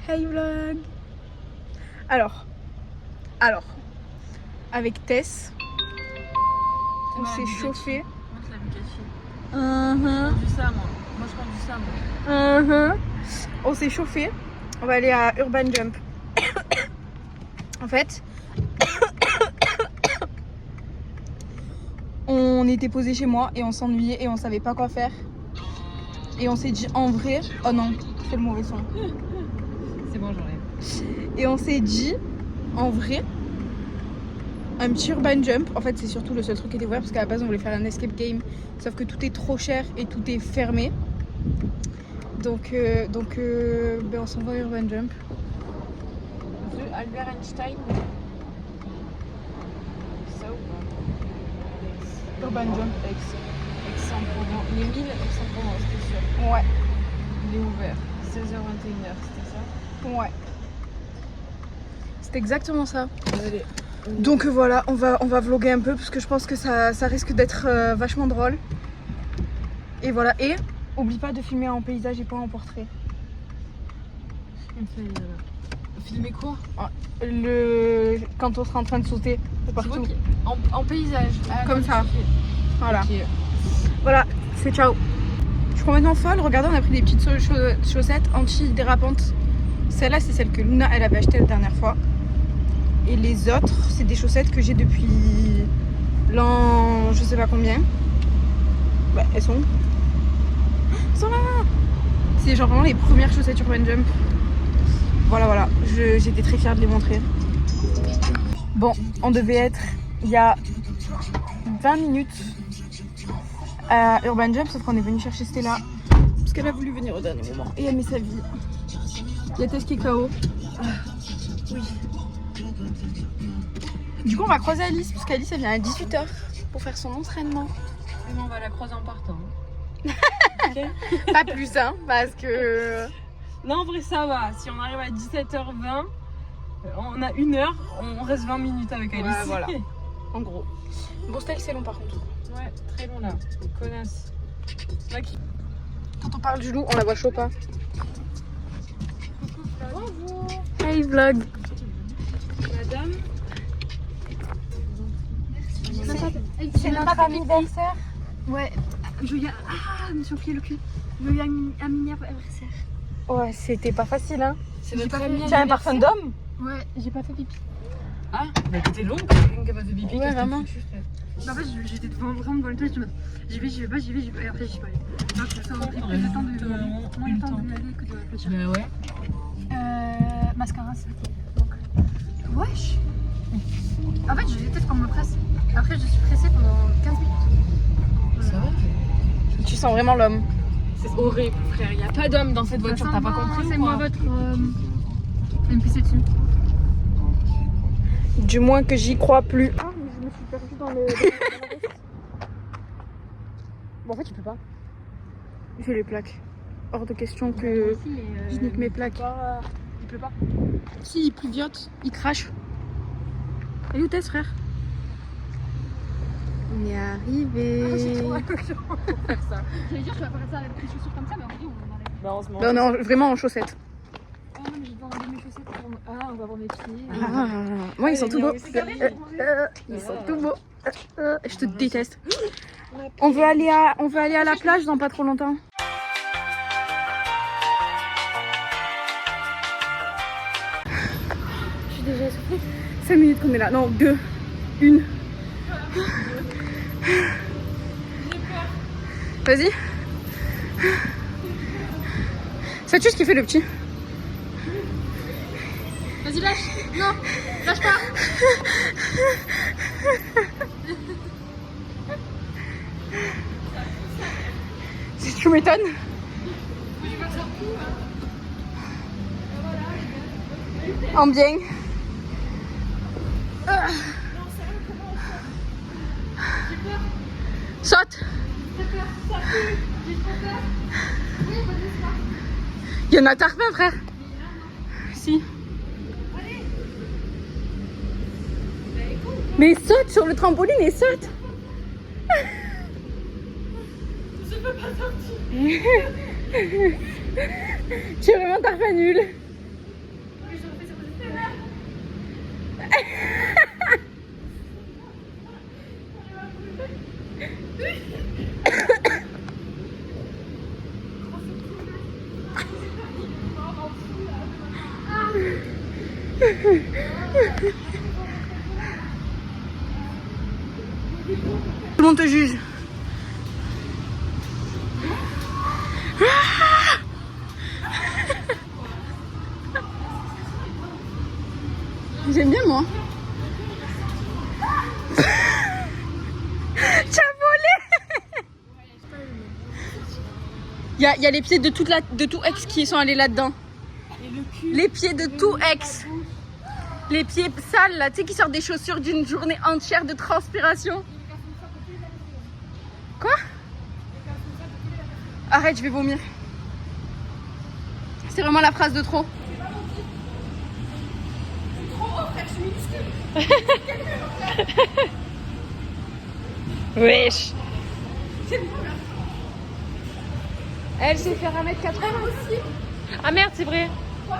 Hey vlog. Alors, avec Tess, on s'est chauffé. Moi je l'ai vu Je prends du ça moi je prends du ça moi. On s'est chauffé. On va aller à Urban Jump. En fait, on était posé chez moi et on s'ennuyait et on savait pas quoi faire. Et on s'est dit en vrai, oh non, c'est le mauvais son. C'est bon, j'enlève. Et on s'est dit en vrai, un petit Urban Jump. En fait, c'est surtout le seul truc qui était ouvert parce qu'à la base on voulait faire un escape game, sauf que tout est trop cher et tout est fermé. Donc on s'en va à Urban Jump. De Albert Einstein. Ça ou pas? Urban Jump Aix-en-Provence. Les 1000 Aix-en-Provence, c'était sûr. Ouais. Il est ouvert. 16h21h, c'était ça? Ouais. C'est exactement ça. Allez. Donc voilà, on va vlogger un peu parce que je pense que ça risque d'être vachement drôle. Et voilà. Et oublie pas de filmer en paysage et pas en portrait. Filmer quoi? Quand on sera en train de sauter de partout. En paysage. Ah, Comme ça. Voilà. Okay. Voilà, c'est ciao. Je suis complètement folle. Regardez, on a pris des petites chaussettes anti-dérapantes. Celle-là, c'est celle que Luna elle avait achetée la dernière fois. Et les autres, c'est des chaussettes que j'ai depuis l'an je sais pas combien. Bah, elles sont où? Elles sont là. C'est genre vraiment les premières chaussettes Urban Jump. Voilà. J'étais très fière de les montrer. Bon, on devait être il y a 20 minutes à Urban Jump, sauf qu'on est venu chercher Stella parce qu'elle a voulu venir au dernier moment et elle met sa vie. Il y a Tess qui est KO. Oui. Du coup, on va croiser Alice parce qu'Alice elle vient à 18h pour faire son entraînement. Mais on va la croiser en partant. Okay. Pas plus, hein, parce que. Non, en vrai, ça va. Si on arrive à 17h20, on a 1 heure, on reste 20 minutes avec Alice. Ouais, voilà. En gros. Bon, Stella, c'est long par contre. Ouais, très long là. Connasse. Quand on parle du loup, on la voit chaud pas. Bonjour. Hey vlog. Madame. C'est notre anniversaire. Ouais, Julia. Ah, je me suis enfié le cul. Julia anniversaire. Ouais, c'était pas facile, hein. C'est notre ami. T'as un parfum d'homme? Ouais, j'ai pas fait pipi. Ah, mais t'étais long quand quelqu'un qui a pas fait pipi. Ouais, vraiment. Bah, en fait, j'étais vraiment devant le toilette, je me j'y vais pas, et après j'y suis pas allée. Donc, ça m'a pris plus de temps d'y aller que de réfléchir. Bah ouais. Mascara, c'est donc. Wesh! En fait, je déteste quand on me presse. Après, je suis pressée pendant 15 minutes. Ça va? Tu sens vraiment l'homme. C'est horrible, frère. Il n'y a pas d'homme dans cette voiture, t'as pas compris? C'est moi votre. Elle me pissait dessus. Du moins que j'y crois plus. Ah, mais je me suis perdue dans le. Bon, en fait, tu peux pas. J'ai les plaques. Hors de question que je nique mes plaques. Il pleut pas. Si, il pluviote, il crache. Et où t'es, frère? On est arrivé. J'ai trop à cochon pour faire ça. J'allais dire, je vais faire ça avec des chaussures comme ça, mais en vrai, on en enlève. Bah, on se Ben, on est vraiment en chaussettes. Ah non, mais je vais enlever mes chaussettes. Ah, on va voir mes pieds. Ah, moi, ils sont tout beaux. Regardez, Ils sont tout beaux. Je te déteste. On veut aller à la plage dans pas trop longtemps. Je suis déjà essoufflée. 5 minutes qu'on est là. Non, 2. 1. Vas-y. Sais-tu ce qu'il fait le petit? Vas-y, lâche. Non, lâche pas. Tu m'étonnes. En bien. Saute. Il y en a tarpin, frère. Si. Mais saute sur le trampoline et saute. Je peux pas sortir. Tu es vraiment tarpin nul. Tout le monde te juge. J'aime bien moi. Tu as volé. Il y a les pieds de tout ex qui sont allés là-dedans. Les pieds de tout ex. Les pieds sales là, tu sais, qui sortent des chaussures d'une journée entière de transpiration. Quoi? Arrête, je vais vomir. C'est vraiment la phrase de trop. Wesh. Elle sait faire 1m80 aussi. Ah merde, c'est vrai. Quoi?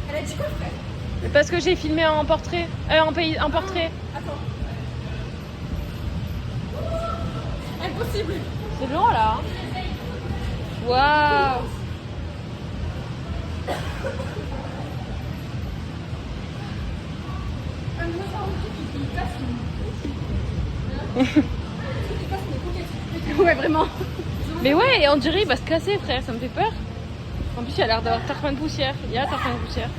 Elle a dit quoi, frère? Parce que j'ai filmé en portrait. En portrait. Attends. Impossible. C'est long là. Waouh. Ouais, vraiment. Mais ouais, on dirait il va se casser, frère, ça me fait peur. En plus, il a l'air d'avoir tarpin de poussière. Il y a tarpin de poussière.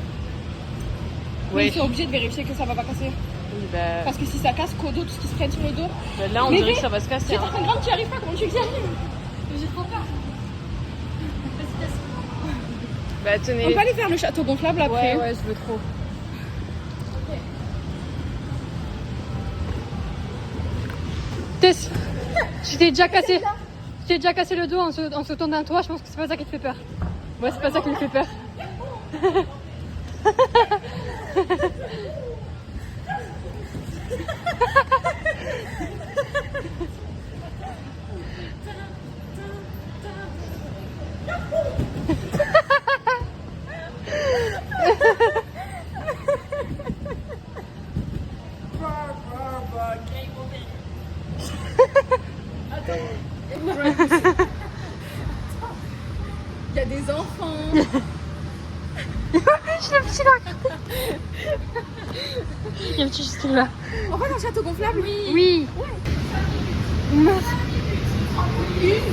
Ouais. Ils sont obligés de vérifier que ça va pas casser. Oui, bah... Parce que si ça casse, Kodo, tout ce qui se prenne sur le dos. bah là, on dirait que ça va se casser. C'est tarpin grande, tu y arrives pas, comment tu y arrives? J'ai trop peur. Bah tenez. On peut aller faire le château gonflable après. Ouais, je veux trop. Tess, tu t'es déjà cassé. Tu t'es déjà cassé le dos en sautant d'un toit, je pense que c'est pas ça qui te fait peur. Moi, c'est pas ça qui me fait peur. Il y a des enfants. Je l'ai petit là. Il y a un petit Justine là. On va dans le château gonflable? Oui. Une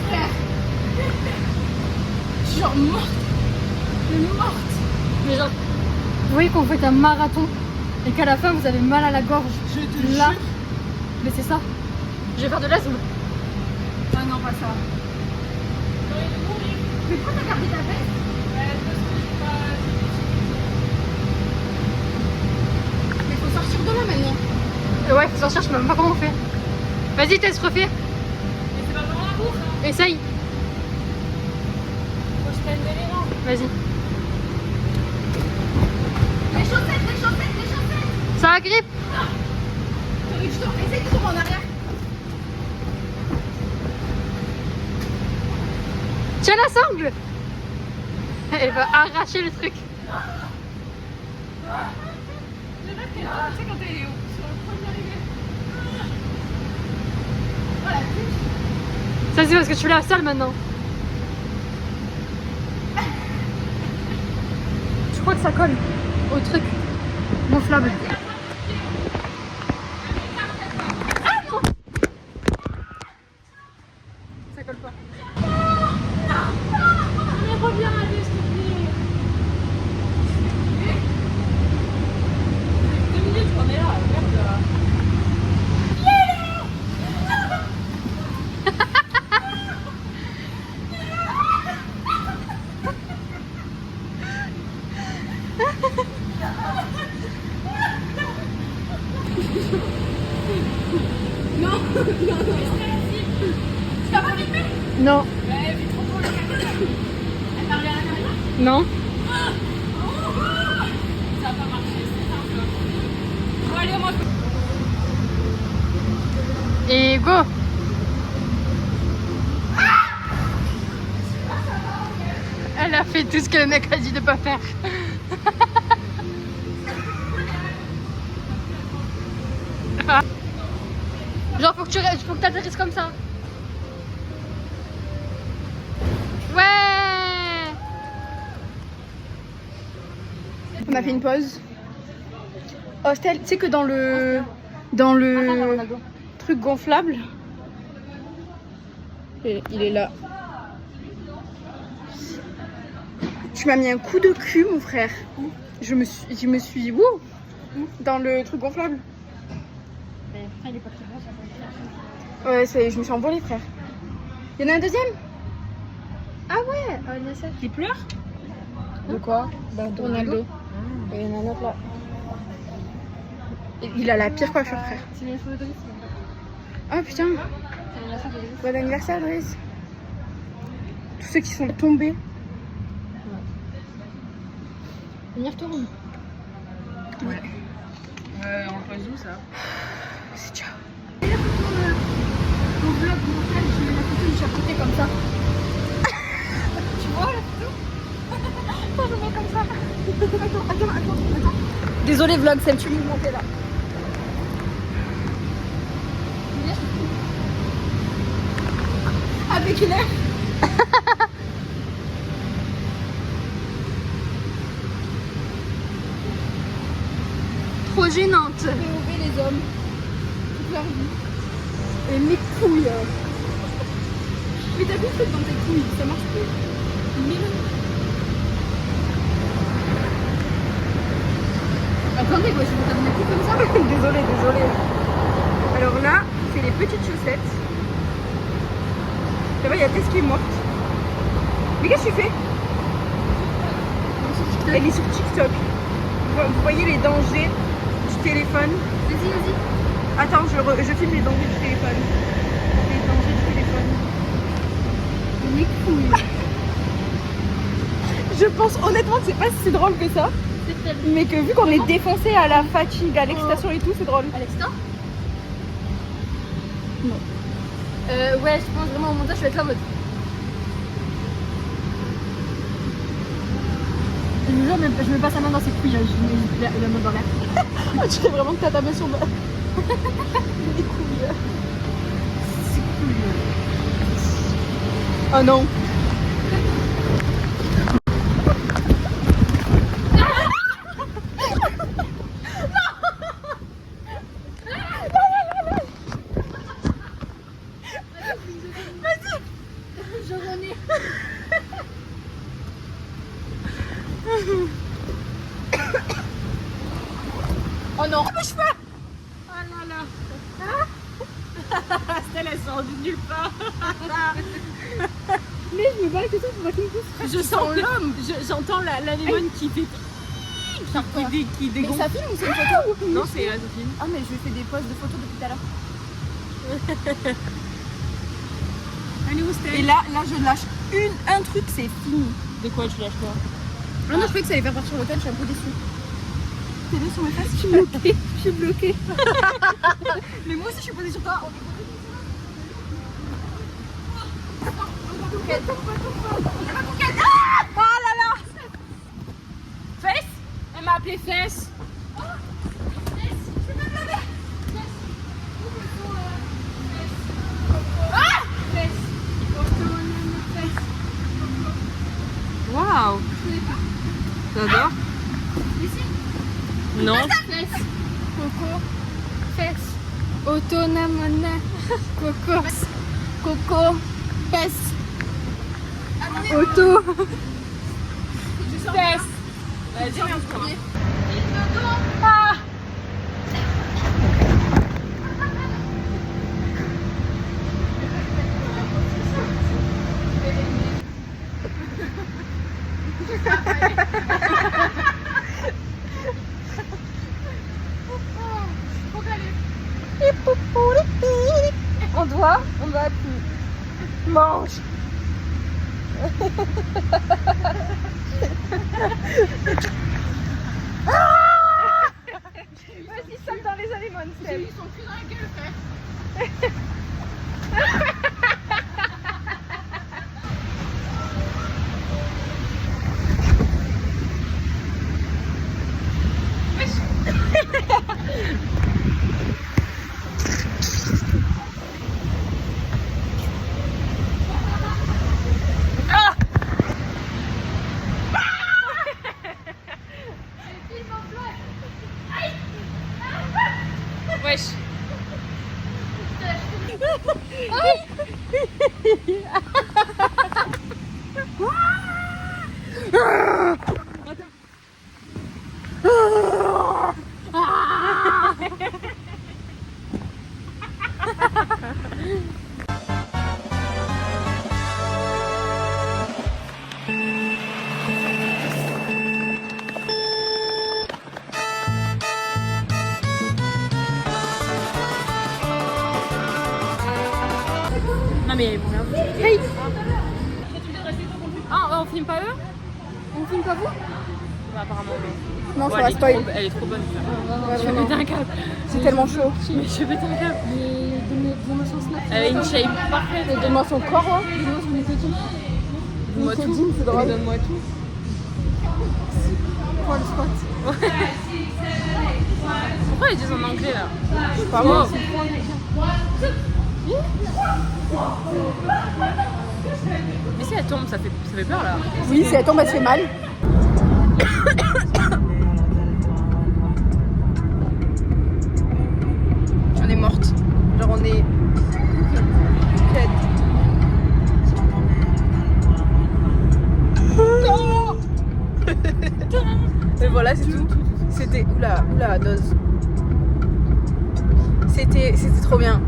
frère. Je suis genre morte. Mais genre, vous voyez qu'on fait un marathon et qu'à la fin vous avez mal à la gorge. Je te Là. jure. Mais c'est ça. Je vais faire de l'asthme. Ah non, pas ça. Mais pourquoi t'as gardé ta veste? Mais faut sortir de là maintenant. Ouais, faut sortir, je sais même pas comment on fait. Vas-y, Tess, refais. Mais c'est pas vraiment la bouffe, hein. Essaye. Faut que je prenne des l'élan. Vas-y. Les chaussettes. Ça agrippe. Essaye de tomber en arrière. Tiens la sangle. Elle va arracher le truc. Tu sais quand t'es sur le point d'arriver. Voilà, Ça c'est parce que tu fais la salle maintenant. Je crois que ça colle au truc gonflable. Ah non. Ça colle pas. Mais reviens, allez, s'il te plaît. 2 minutes qu'on est là, merde. t'as pas filmé? Non. Elle fait trop beau la caméra. Elle parle à la caméra? Non. Ça va pas marcher, c'est simple. Bon, allez, moi. Et go. Elle a fait tout ce que le mec a dit de pas faire. Genre faut que t'atterrisses comme ça. Ouais. On a fait une pause. Hostel, tu sais que dans le truc gonflable, et il est là. Tu m'as mis un coup de cul, mon frère. Je me suis wouh, dans le truc gonflable. Il est pas très bon, ça va. Ouais, je me suis envolée, frère. Il y en a un deuxième? Ah ouais, Nessa. Qui pleure? De quoi? Ronaldo. Et il y en a un autre là. Et il a la pire coiffure, frère. C'est une photo de Driss. Oh putain, C'est l'anniversaire de Driss. bon anniversaire, Driss. Tous ceux qui sont tombés. On y retourne. Ouais. On le pose où ça? C'est ciao. Et la photo, mon vlog, mon frère, je mets la photo du chapeauté comme ça. Tu vois la photo? Quand je mets comme ça. Attends. Désolé, vlog, c'est tu me monter là. Avec une heure. Trop gênante. POV les hommes. Toute leur vie. Et mes couilles. Mais t'as vu le truc dans tes couilles, ça marche plus. Attendez, moi je vais t'amener plus comme ça. Désolé. Alors là, c'est les petites chaussettes. Ça va, il y a Tess qui est morte. Mais qu'est-ce que tu fais? Elle est sur TikTok. Vous voyez les dangers du téléphone. Vas-y. Attends, je filme les dangers du téléphone. Les dangers du téléphone. Mes couilles. Je pense honnêtement que c'est pas si drôle que ça. C'est très bien. Mais que vu qu'on est défoncé à la fatigue, à l'excitation et tout, c'est drôle. Alexa? Non. Ouais, je pense vraiment au montage, je vais être là en mode. Je me jure, je mets pas sa main dans ses couilles, je mets la main dans l'air. Ah, tu fais vraiment que t'as ta main sur ma... Les couilles. C'est cool. Oh non. Je renais. Oh non. Mes cheveux. Oh là là. Stella, elle sort de nulle part. Mais je me bats que ça pour pas qu'il me pousse. Je sens l'homme. J'entends l'anémone qui fait. Qui Mais dégonfle. ça filme ou c'est une photo? Non, c'est la Sophie. Ah mais je fais des poses de photos depuis tout à l'heure. Elle est où Stella? Et là je lâche un truc, c'est fini. De quoi tu lâches quoi? Ah non, je croyais que ça allait faire partir l'hôtel, je suis un peu déçue. T'es là sur mes fesses? Je suis bloquée. Mais moi aussi je suis posée sur toi. Oh là là! Fesse? Elle m'a appelé Fesse. Waouh! J'adore. Non. Coco. Fesse. Autonome. Coco. Coco. Fesse. Auto. Fesse. Vas-y, viens toi. Ah. On doit mange. Vas-y, saute dans les anémones, Steph. Ils sont plus dans la gueule, frère. mais ils vont rien foutre. Hey. Ah, on filme pas eux? On filme pas vous? Bah, apparemment, non. Non, ça Ouais, va spoil. elle est trop bonne. Ouais, Je vais vraiment. péter un câble. C'est tellement chaud. Mais je vais péter un câble. Donne-moi son snap. Elle a une shape parfaite. Et donne-moi son corps, hein. Donne-moi son LinkedIn. Donne-moi LinkedIn, tout. c'est drôle. Donne-moi tout. Pour le spot. Pourquoi ils disent en anglais là? Je sais pas moi. Mais si elle tombe, ça fait peur là. Oui, si elle tombe, elle se fait mal. On est morte. Genre on est... Dead. Non. Et voilà, c'est tout. C'était... Oula, dose. C'était trop bien.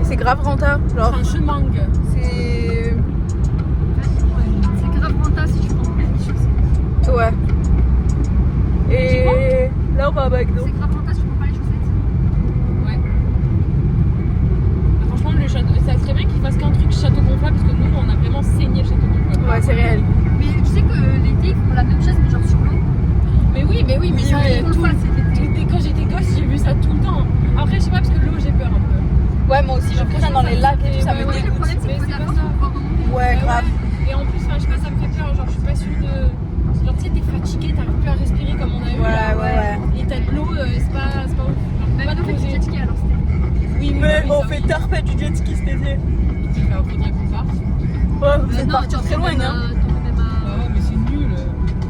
Et c'est grave rentable. Genre, Franchement. c'est... C'est grave rentable si tu prends plein de choses. Ouais. Et là, on va à McDo. C'est grave rentable si tu prends pas les chaussettes. Ouais. Franchement, le château, ça serait bien qu'ils fassent qu'un truc château gonflable parce que nous, on a vraiment saigné le château gonflable. Ouais, c'est réel. Mais tu sais que l'été, ils font la même chose, mais genre sur l'eau. Mais oui, mais Ils font tout, le cet été. quand j'étais gosse, j'ai vu ça tout le temps. Après, je sais pas parce que l'eau, j'ai peur un peu. Ouais, moi aussi, je traîne dans les lacs et tout, ça me Le dégoûte. problème, c'est Mais que c'est la pas personne ça. va remonter. Ouais, grave. Et en plus, je sais pas, ça me fait peur. Genre, je suis pas sûre de. Genre, tu sais, t'es fatigué, t'arrives plus à respirer comme on a eu. Ouais. Et t'as de l'eau, c'est pas ouf. Genre, Bah, pas de nous, on fait du poser. jet ski alors c'était. Oui, Mais oui, on ça, fait oui. tarpette du jet ski cet été. Faudrait qu'on parte. Ouais, vous êtes Non, partis tu en très fais loin, même, hein. t'en fais même Ouais, mais c'est nul.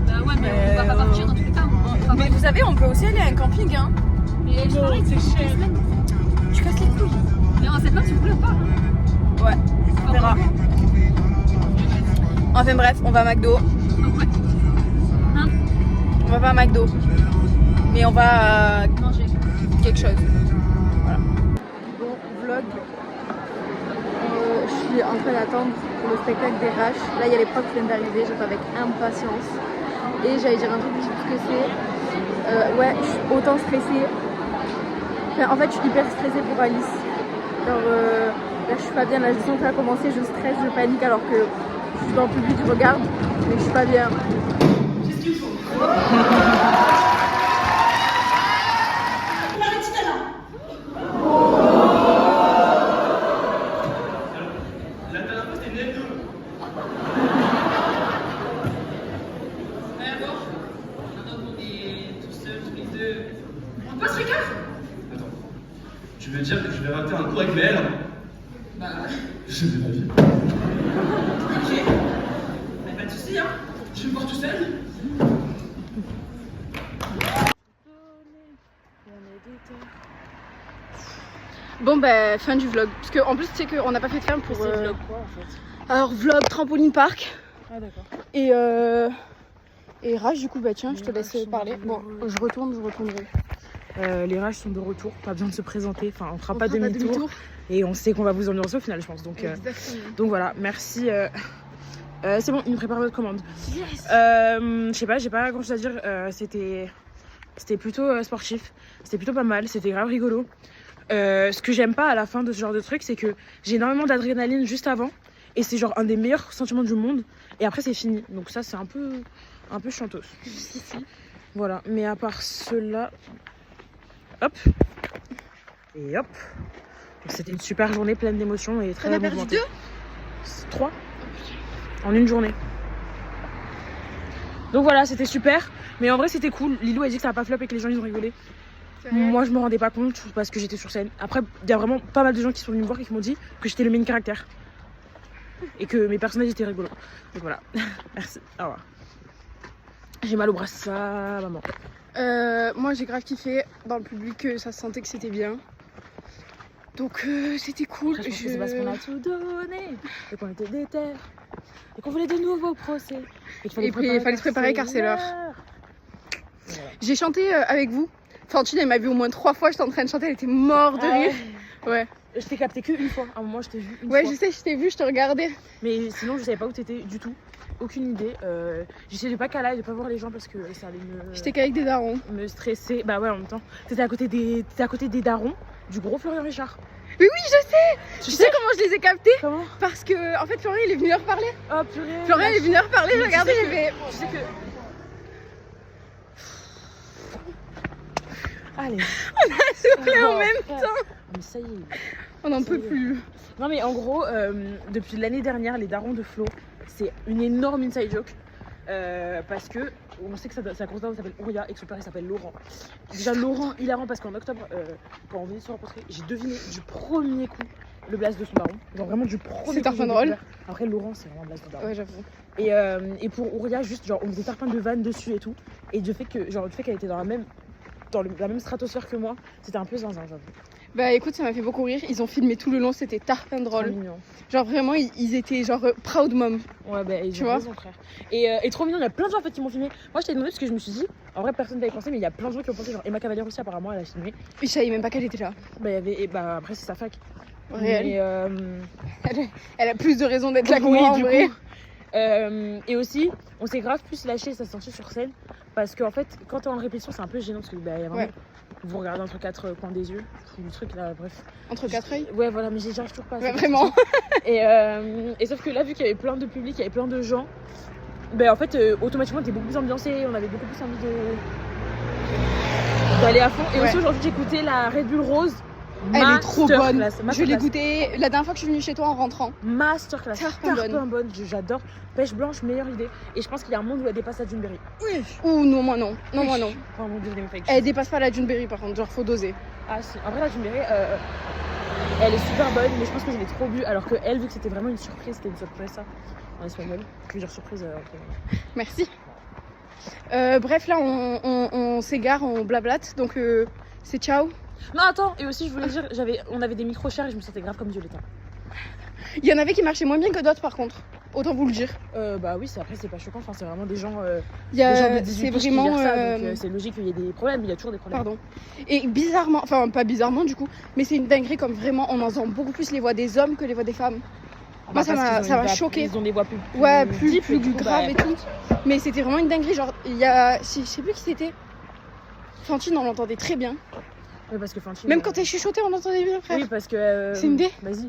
Bah ouais, mais on va pas partir dans tous les cas. On va Mais pas- vous savez, on peut aussi aller à un camping, hein. Mais je pareil, c'est toutes les cher. semaines. Tu casses les couilles. Mais on sait pas si vous voulez ou pas. Hein. Ouais, on verra. Enfin bref, on va à McDo. Ouais. Hein? On va pas à McDo. Mais on va à Manger. quelque chose. Voilà. Bon, vlog. Je suis en train d'attendre pour le spectacle des RH. Là, il y a les profs qui viennent d'arriver. J'attends avec impatience. Et j'allais dire un truc, je sais plus ce que c'est. Ouais, je suis autant stressée. Enfin, en fait, je suis hyper stressée pour Alice. Genre, là, je suis pas bien. La sens que ça a commencé, je stresse, je panique alors que je suis dans le public, je regarde, mais je suis pas bien. Tu veux dire que je vais rater un cours avec Mel? Bah ouais. Je vais ma vie. Ok. Mais pas de soucis, hein. Je vais me voir tout seul. Bon, bah, fin du vlog. Parce qu'en plus, tu sais qu'on n'a pas fait de fin pour. C'est vlog quoi en fait? Alors, vlog trampoline park. Ah, d'accord. Et Rach, du coup, bah tiens, je te laisse parler. Bon, je retournerai. Les RH sont de retour, pas besoin de se présenter, enfin on fera On pas fera pas demi-tour demi-tour. et on sait qu'on va vous ambiancer au final je pense donc voilà, merci. C'est bon, il me prépare votre commande. Yes. Je sais pas, j'ai pas grand chose à dire, c'était plutôt sportif, c'était plutôt pas mal, c'était grave rigolo. Ce que j'aime pas à la fin de ce genre de truc, c'est que j'ai énormément d'adrénaline juste avant et c'est genre un des meilleurs sentiments du monde et après c'est fini, donc ça c'est un peu chantos. Voilà, mais à part cela, hop et hop. Donc, c'était une super journée pleine d'émotions et très T'en as perdu mouvementée. 2 3 en une journée. Donc voilà, c'était super, mais en vrai c'était cool. Lilou a dit que ça a pas flop et que les gens ils ont rigolé. Moi je me rendais pas compte parce que j'étais sur scène. Après il y a vraiment pas mal de gens qui sont venus me voir et qui m'ont dit que j'étais le main caractère et que mes personnages étaient rigolos. Donc voilà, merci, au revoir. J'ai mal au bras, ça maman. Moi j'ai grave kiffé dans le public, ça se sentait que c'était bien. Donc c'était cool. Après, je pense que c'est parce qu'on a tout donné et qu'on était déter et qu'on voulait de nouveaux procès. Et qu'il Et puis, il fallait se préparer car c'est l'heure. Voilà. J'ai chanté avec vous. Fantine elle m'a vu au moins 3 fois, j'étais en train de chanter, elle était morte de rire. Ouais. Je t'ai capté qu'une fois. À un moment, je t'ai vu une Ouais, fois. je sais, je t'ai vu, je te regardais. Mais sinon, je savais pas où t'étais du tout. Aucune idée. J'essayais de pas caler, de pas voir les gens parce que ça allait J'étais qu'avec des darons. me stresser. Bah ouais, en même temps. T'étais à côté des darons du gros Florian Richard. Mais oui, je sais. Tu sais comment je les ai captés? Comment? Parce que, en fait, Florian, il est venu leur parler. Oh purée. Florian, il est venu leur parler, Mais je regardais, tu sais j'ai fait... Tu sais que. Allez. On a soufflé en même frère. temps. Mais ça y est. On n'en Ça peut y est. plus. Non mais en gros, depuis l'année dernière, les darons de Flo, c'est une énorme inside joke. Parce que on sait que sa constante s'appelle Ouria et que son père il s'appelle Laurent. Déjà Laurent hilarant parce qu'en octobre, quand on venait de se rencontrer, j'ai deviné du premier coup le blaze de son daron. Genre vraiment du premier coup. C'est un j'ai peu drôle. découvert. Après Laurent c'est vraiment un blaze de daron. Ouais, j'avoue. Et pour Ouria, juste genre on faisait faire plein de vannes dessus et tout. Et du fait qu'elle était dans la même stratosphère que moi, c'était un peu zinzin, j'avoue. Bah écoute, ça m'a fait beaucoup rire. Ils ont filmé tout le long, c'était tarpin Trop drôle. mignon. Genre vraiment, ils étaient genre proud mom. Ouais, bah, ils Tu ont vois raison, frère. Et trop mignon, il y a plein de gens en fait qui m'ont filmé. Moi, je t'ai demandé parce que je me suis dit, en vrai, personne n'avait pensé, mais il y a plein de gens qui ont pensé. Genre, Emma Cavalier aussi, apparemment, elle a filmé. Je savais même pas qu'elle était là. Bah, il y avait. Et bah, après, c'est sa fac. Réel. Mais, Elle a plus de raisons d'être là que oui, moi en du vrai. coup. Et aussi, on s'est grave plus lâché sa sortie sur scène. Parce qu'en fait, quand t'es en répétition, c'est un peu gênant. Parce que, bah, y a vraiment. Ouais. Vous regardez entre quatre coins des yeux. Du truc là, bref. Entre quatre yeux. Ouais, voilà, mais j'arrive toujours pas à Ouais, ça. vraiment. Et sauf que là, vu qu'il y avait plein de public, il y avait plein de gens, ben en fait, automatiquement, t'es beaucoup plus ambiancé, on avait beaucoup plus envie d'aller à fond. Et Ouais. aussi, aujourd'hui, j'ai écouté la Red Bull Rose. Elle est trop bonne. Masterclass. Je l'ai goûtée la dernière fois que je suis venue chez toi en rentrant. Masterclass. Tarpin bonne. J'adore. Pêche blanche, meilleure idée. Et je pense qu'il y a un monde où elle dépasse la Duneberry. Oui. Ouh, non, moi non. Non, moi non. Oh mon dieu, je l'ai fait. Elle dépasse pas la Juneberry par contre, genre faut doser. Ah si, en vrai, la Duneberry, elle est super bonne, mais je pense que je l'ai trop bu. Alors que elle, vu que c'était vraiment une surprise, c'était une surprise ça, en espagnol. Je veux dire surprise. Merci. Bref, là on s'égare, on blablate, donc c'est ciao. Non, attends, et aussi, je voulais dire, on avait des micros chers et je me sentais grave comme Violetta. Il y en avait qui marchaient moins bien que d'autres par contre, autant vous le dire. Bah oui, après, c'est pas choquant, enfin, c'est vraiment des gens, Il y a- des gens de 18 c'est piges qui vraiment. gèrent ça, donc c'est logique qu'il y ait des problèmes, il y a toujours des problèmes. Pardon. Et bizarrement, enfin pas bizarrement du coup, mais c'est une dinguerie comme vraiment on entend beaucoup plus les voix des hommes que les voix des femmes. Moi, ça Parce m'a- qu'ils ont ça une m'a voix choqué. Ils ont des voix plus. Ouais, plus deep, et du coup, grave bah, et tout. Mais c'était vraiment une dinguerie. Genre, il y a. Je sais plus qui c'était. Fantine, on l'entendait très bien. Oui, parce que Fantine. Même quand elle chuchotait, on l'entendait bien, frère. Oui, parce que. C'est une idée. Vas-y.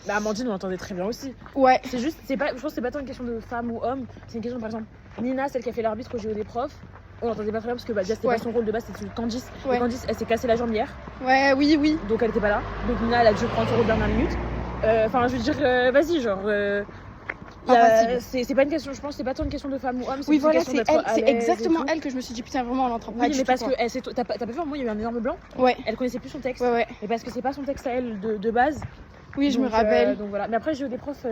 Bah, Amandine, on l'entendait très bien aussi. Ouais. C'est juste, je pense que c'est pas tant une question de femme ou homme, c'est une question, par exemple, Nina, celle qui a fait l'arbitre au JO des profs, on l'entendait pas très bien parce que bah, déjà, c'était Ouais. pas son rôle de base, c'était celui de Candice. Ouais. Et Candice, elle s'est cassée la jambe hier, Ouais, oui. donc elle était pas là. Donc Nina, elle a dû prendre son rôle dernière minute. Enfin, je veux dire, vas-y, genre. Impassible. C'est pas une question, je pense, c'est pas tant une question de femme ou homme, c'est Oui, une voilà, question c'est d'être elle. à C'est l'aise et exactement tout. elle que je me suis dit, putain, vraiment, on l'entend pas Oui, du mais tout, parce quoi. que t'as pas vu, à un moment, il y a eu un énorme blanc. Ouais, Elle connaissait plus son texte. ouais. Mais parce que c'est pas son texte à elle de base. Oui, je me Donc, rappelle. donc voilà. Mais après, j'ai eu des profs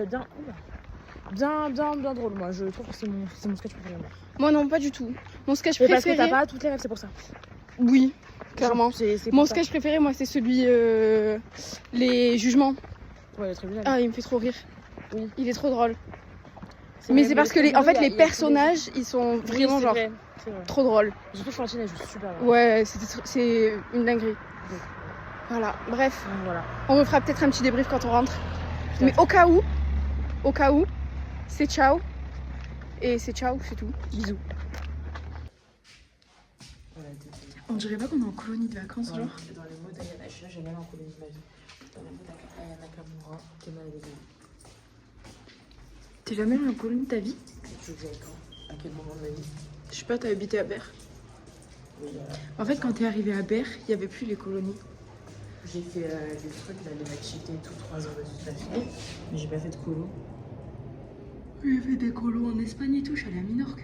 bien drôles, moi. Je trouve que c'est mon sketch préféré. moi. Moi, non, pas du tout. Mon sketch Mais parce que préféré. t'as pas toutes les rêves, c'est pour ça. Oui, clairement. C'est Mon pour ça. sketch préféré, moi, c'est celui. Les jugements. Ouais, le tribunal. Ah, il me fait trop rire. Oui. Il est trop drôle. Mais c'est parce que en fait, les personnages, ils sont vraiment genre C'est vrai. trop drôles. Surtout Fantine, elle joue super bien. Ouais, c'est une dinguerie. Voilà, bref, Donc voilà. on refera peut-être un petit débrief quand on rentre. Mais au cas où, c'est ciao. Et c'est ciao, c'est tout. Bisous. On dirait pas qu'on est en colonie de vacances, genre. Dans les mots d'Ayana, je suis là, jamais allée en colonie de ma vie. Dans les mots d'Ayana Kamura, t'es mal avec lui. T'es jamais allé en colonie de ta vie? Tu veux que j'aille quand? À quel moment de ma vie? Je sais pas, t'as habité à Berre. Oui, En fait, quand t'es arrivé à Berre, il y avait plus les colonies. j'ai fait des trucs, là, les activités et tout, 3 heures de toute la fille. Mais j'ai pas fait de colo. J'ai fait des colos en Espagne et tout, je suis allée à Minorque.